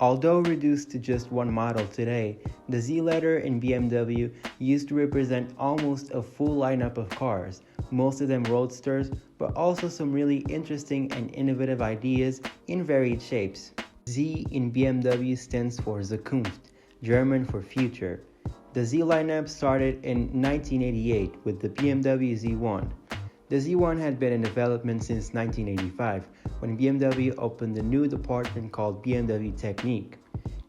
Although reduced to just one model today, the Z letter in BMW used to represent almost a full lineup of cars, most of them roadsters, but also some really interesting and innovative ideas in varied shapes. Z in BMW stands for Zukunft, German for future. The Z lineup started in 1988 with the BMW Z1. The Z1 had been in development since 1985, when BMW opened a new department called BMW Technique.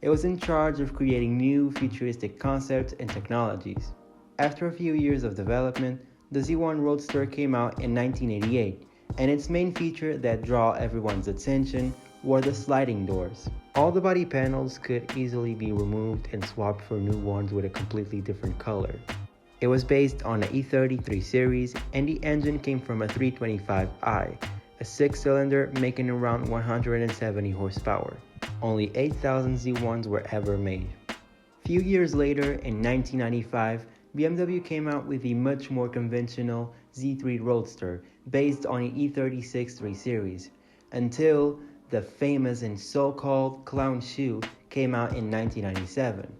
It was in charge of creating new futuristic concepts and technologies. After a few years of development, the Z1 Roadster came out in 1988, and its main feature that drew everyone's attention were the sliding doors. All the body panels could easily be removed and swapped for new ones with a completely different color. It was based on the E33 series, and the engine came from a 325i, a 6-cylinder making around 170 horsepower. Only 8,000 Z1s were ever made. Few years later, in 1995, BMW came out with the much more conventional Z3 Roadster based on the E36 3 series, until the famous and so-called clown shoe came out in 1997.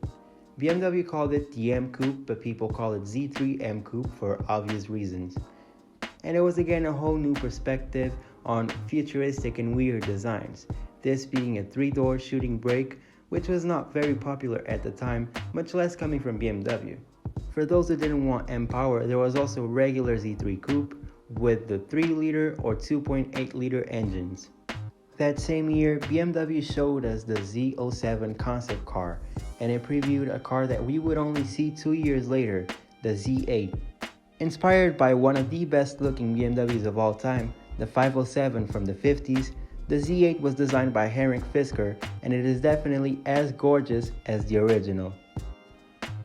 BMW called it the M Coupe, but people call it Z3 M Coupe for obvious reasons. And it was again a whole new perspective on futuristic and weird designs, this being a 3-door shooting brake, which was not very popular at the time, much less coming from BMW. For those who didn't want M Power, there was also regular Z3 Coupe with the 3-liter or 2.8-liter engines. That same year, BMW showed us the Z07 concept car, and it previewed a car that we would only see 2 years later, the Z8. Inspired by one of the best looking BMWs of all time, the 507 from the 50s, the Z8 was designed by Henrik Fisker, and it is definitely as gorgeous as the original.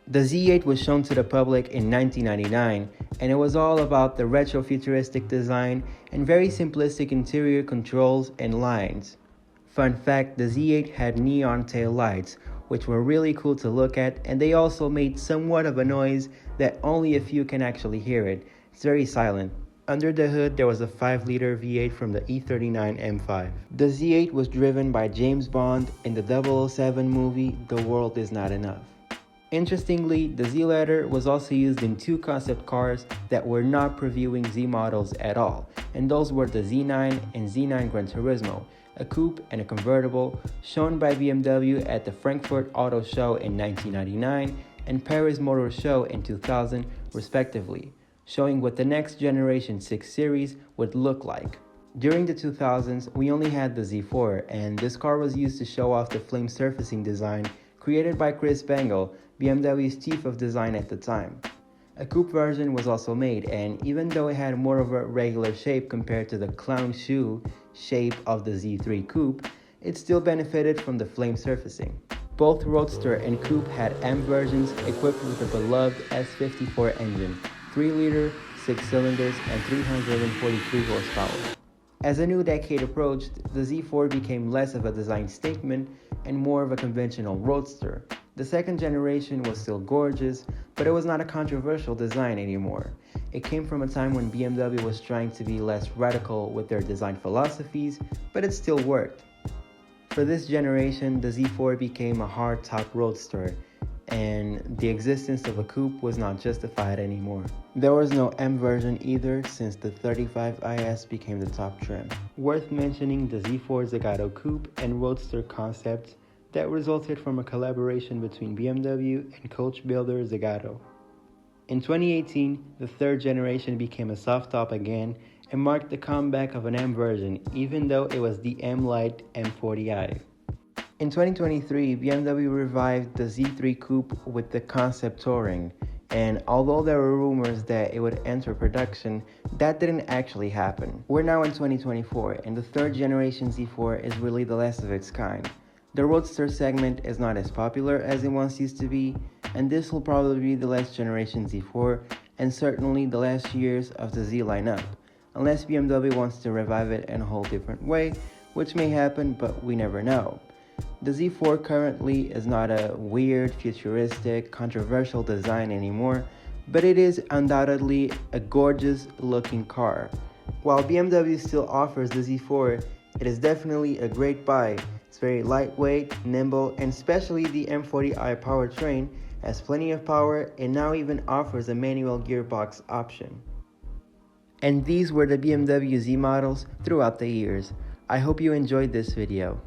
The Z8 was shown to the public in 1999, and it was all about the retro-futuristic design and very simplistic interior controls and lines. Fun fact, the Z8 had neon tail lights, which were really cool to look at, and they also made somewhat of a noise that only a few can actually hear it. It's very silent. Under the hood, there was a 5-liter V8 from the E39 M5. The Z8 was driven by James Bond in the 007 movie The World Is Not Enough. Interestingly, the Z letter was also used in 2 concept cars that were not previewing Z models at all, and those were the Z9 and Z9 Gran Turismo, a coupe and a convertible, shown by BMW at the Frankfurt Auto Show in 1999 and Paris Motor Show in 2000 respectively, showing what the next generation 6 series would look like. During the 2000s, we only had the Z4, and this car was used to show off the flame surfacing design created by Chris Bangle, BMW's chief of design at the time. A coupe version was also made, and even though it had more of a regular shape compared to the clown shoe shape of the Z3 Coupe, it still benefited from the flame surfacing. Both Roadster and Coupe had M versions equipped with the beloved S54 engine, 3-liter, 6 cylinders, and 343 horsepower. As a new decade approached, the Z4 became less of a design statement and more of a conventional roadster. The second generation was still gorgeous, but it was not a controversial design anymore. It came from a time when BMW was trying to be less radical with their design philosophies, but it still worked. For this generation, the Z4 became a hard-top roadster, and the existence of a coupe was not justified anymore. There was no M version either, since the 35IS became the top trim. Worth mentioning the Z4 Zagato coupe and roadster concepts that resulted from a collaboration between BMW and coach builder Zagato. In 2018, the third generation became a soft top again and marked the comeback of an M version, even though it was the M Lite M40i. In 2023, BMW revived the Z3 Coupe with the Concept Touring, and although there were rumors that it would enter production, that didn't actually happen. We're now in 2024, and the third generation Z4 is really the last of its kind. The Roadster segment is not as popular as it once used to be, and this will probably be the last generation Z4, and certainly the last years of the Z lineup, unless BMW wants to revive it in a whole different way, which may happen, but we never know. The Z4 currently is not a weird, futuristic, controversial design anymore, but it is undoubtedly a gorgeous looking car. While BMW still offers the Z4, it is definitely a great buy It's very lightweight, nimble, and especially the M40i powertrain has plenty of power and now even offers a manual gearbox option. And these were the BMW Z models throughout the years. I hope you enjoyed this video.